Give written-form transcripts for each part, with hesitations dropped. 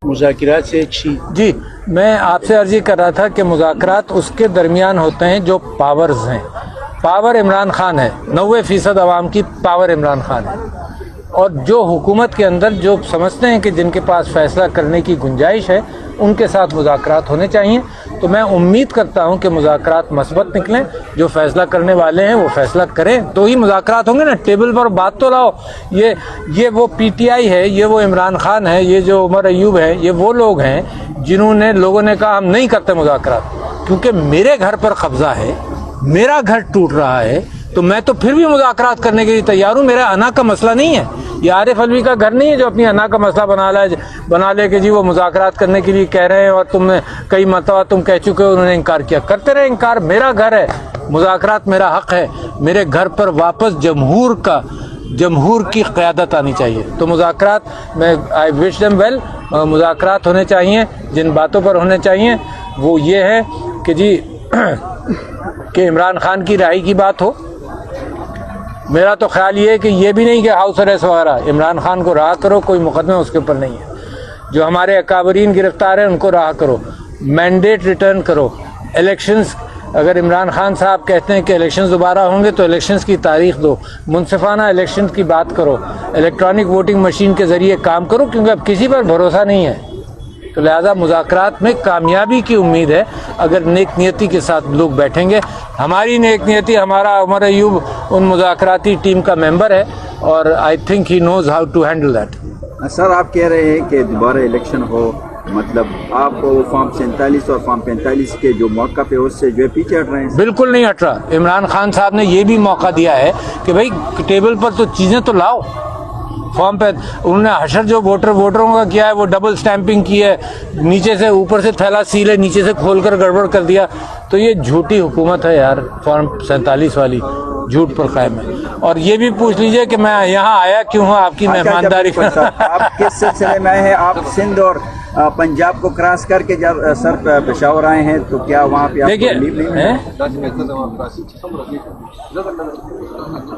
مذاکرات سے اچھی جی میں آپ سے عرض کر رہا تھا کہ مذاکرات اس کے درمیان ہوتے ہیں جو پاورز ہیں. پاور عمران خان ہے, 90% عوام کی پاور عمران خان ہے, اور جو حکومت کے اندر جو سمجھتے ہیں کہ جن کے پاس فیصلہ کرنے کی گنجائش ہے ان کے ساتھ مذاکرات ہونے چاہیے. تو میں امید کرتا ہوں کہ مذاکرات مثبت نکلیں. جو فیصلہ کرنے والے ہیں وہ فیصلہ کریں تو ہی مذاکرات ہوں گے نا. ٹیبل پر بات تو لاؤ. یہ وہ پی ٹی آئی ہے, یہ وہ عمران خان ہے, یہ جو عمر ایوب ہے, یہ وہ لوگ ہیں جنہوں نے لوگوں نے کہا ہم نہیں کرتے مذاکرات کیونکہ میرے گھر پر قبضہ ہے, میرا گھر ٹوٹ رہا ہے, تو میں تو پھر بھی مذاکرات کرنے کے لیے تیار ہوں. میرا انا کا مسئلہ نہیں ہے, یہ عارف علوی کا گھر نہیں ہے جو اپنی انا کا مسئلہ بنا لے کہ جی وہ مذاکرات کرنے کے لیے کہہ رہے ہیں اور تم نے کئی مرتبہ تم کہہ چکے ہو, انہوں نے انکار کیا. کرتے رہے انکار, میرا گھر ہے, مذاکرات میرا حق ہے. میرے گھر پر واپس جمہور کی قیادت آنی چاہیے. تو مذاکرات میں آئی وش دیم ویل. مذاکرات ہونے چاہیے. جن باتوں پر ہونے چاہیے وہ یہ ہے کہ جی کہ عمران خان کی رہائی کی بات ہو. میرا تو خیال یہ ہے کہ یہ بھی نہیں کہ ہاؤس اریسٹ وغیرہ, عمران خان کو رہا کرو, کوئی مقدمہ اس کے اوپر نہیں ہے. جو ہمارے اکابرین گرفتار ہیں ان کو رہا کرو, مینڈیٹ ریٹرن کرو. الیکشنز, اگر عمران خان صاحب کہتے ہیں کہ الیکشنز دوبارہ ہوں گے تو الیکشنز کی تاریخ دو, منصفانہ الیکشنز کی بات کرو, الیکٹرانک ووٹنگ مشین کے ذریعے کام کرو, کیونکہ اب کسی پر بھروسہ نہیں ہے. تو لہذا مذاکرات میں کامیابی کی امید ہے اگر نیک نیتی کے ساتھ لوگ بیٹھیں گے. ہماری نیک نیتی, ہمارا عمر ایوب ان مذاکراتی ٹیم کا ممبر ہے اور I think he knows how to handle that. Sir آپ کہہ رہے ہیں کہ دوبارہ الیکشن ہو, مطلب آپ کو فارم 47 اور فارم 45 کے جو موقع پہ اس سے جو ہے پیچھے ہٹ رہے ہیں؟ بالکل نہیں ہٹ رہا. عمران خان صاحب نے یہ بھی موقع دیا ہے کہ بھائی ٹیبل پر تو چیزیں تو لاؤ. فارم پہ انہوں نے حشر جو ووٹروں کا کیا ہے وہ ڈبل سٹیمپنگ کی ہے, نیچے سے اوپر سے تھیلا سیل ہے, نیچے سے کھول کر گڑبڑ کر دیا. تو یہ جھوٹی حکومت ہے یار, فارم 47 والی جھوٹ پر قائم ہے. اور یہ بھی پوچھ لیجئے کہ میں یہاں آیا کیوں ہوں, آپ کی مہمانداری. آپ کس سلسلے میں آئے ہیں؟ آپ سندھ اور پنجاب کو کراس کر کے جب سر پشاور آئے ہیں تو کیا وہاں پہ دیکھیے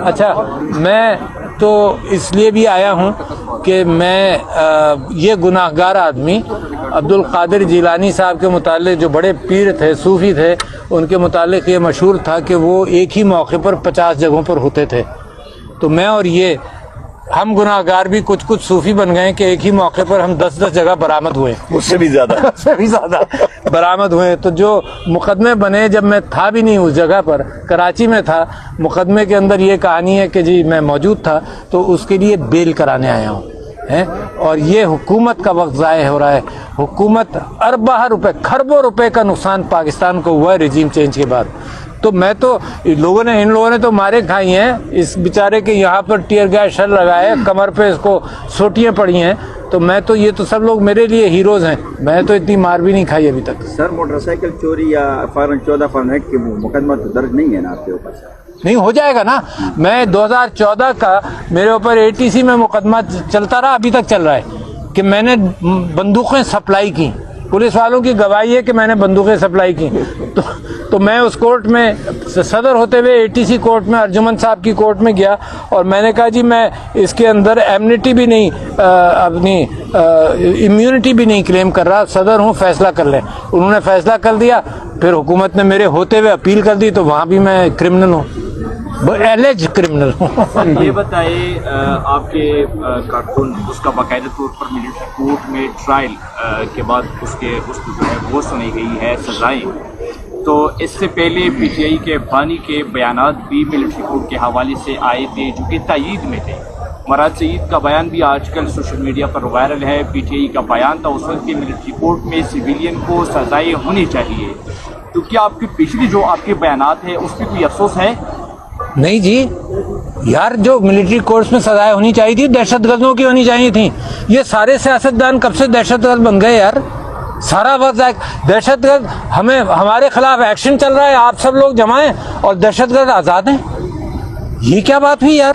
اچھا, میں تو اس لیے بھی آیا ہوں کہ میں یہ گناہ گار آدمی عبد القادر جیلانی صاحب کے متعلق, جو بڑے پیر تھے, صوفی تھے, ان کے متعلق یہ مشہور تھا کہ وہ ایک ہی موقع پر 50 جگہوں پر ہوتے تھے. تو میں اور یہ ہم گناہ گار بھی کچھ صوفی بن گئے کہ ایک ہی موقع پر ہم 10 جگہ برآمد ہوئے, اس سے بھی زیادہ برآمد ہوئے. تو جو مقدمے بنے, جب میں تھا بھی نہیں اس جگہ پر, کراچی میں تھا, مقدمے کے اندر یہ کہانی ہے کہ جی میں موجود تھا, تو اس کے لیے بیل کرانے آیا ہوں. اور یہ حکومت کا وقت ضائع ہو رہا ہے. حکومت اربہ روپے, کھربوں روپے کا نقصان پاکستان کو ہوا ہے رجیم چینج کے بعد. تو میں تو ان لوگوں نے تو مارے کھائی ہیں اس بیچارے کے, یہاں پر ٹیئر گیس شر لگائے, کمر پہ اس کو سوٹیاں پڑی ہیں. تو میں تو یہ تو سب لوگ میرے لیے ہیروز ہیں, میں تو اتنی مار بھی نہیں کھائی ابھی تک. سر موٹر سائیکل چوری یا فارن 14 فارن ایکٹ کے مقدمہ تو درج نہیں ہے نا آپ کے اوپر؟ نہیں ہو جائے گا نا. میں 2014 کا میرے اوپر ATC میں مقدمہ چلتا رہا, ابھی تک چل رہا ہے, کہ میں نے بندوقیں سپلائی کی. پولیس والوں کی گواہی ہے کہ میں نے بندوقیں سپلائی کی. تو میں اس کورٹ میں صدر ہوتے ہوئے ATC کورٹ میں, ارجمن صاحب کی کورٹ میں گیا, اور میں نے کہا جی میں اس کے اندر ایمنیٹی بھی نہیں, اپنی امیونٹی بھی نہیں کلیم کر رہا, صدر ہوں, فیصلہ کر لیں. انہوں نے فیصلہ کر دیا, پھر حکومت نے میرے ہوتے ہوئے اپیل کر دی, تو وہاں بھی میں کرمنل ہوں, ایلیج کرمنل ہوں. یہ بتائیے, آپ کے کارکن اس کا باقاعدہ طور پر ملٹری کورٹ میں ٹرائل کے بعد اس کو جو ہے وہ سنی گئی ہے سزائیں. تو اس سے پہلے PTI کے بانی کے بیانات بھی ملٹری کورٹ کے حوالے سے آئے تھے جو کہ تائید میں تھے. مراد سعید کا بیان بھی آج کل سوشل میڈیا پر وائرل ہے. PTI کا بیان تھا اس وقت کہ ملٹری کورٹ میں سویلین کو سزائیں ہونی چاہیے. تو کیا آپ کی پچھلی جو آپ کے بیانات ہیں اس پہ کوئی افسوس ہے؟ نہیں جی یار, جو ملٹری کورٹس میں سزائیں ہونی چاہیے تھی دہشت گردوں کی ہونی چاہیے تھیں. یہ سارے سیاستدان کب سے دہشت گرد بن گئے یار؟ سارا وقت دہشت گرد, ہمارے خلاف ایکشن چل رہا ہے, آپ سب لوگ جمع ہیں, اور دہشت گرد آزاد ہیں. یہ کیا بات ہوئی یار؟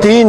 3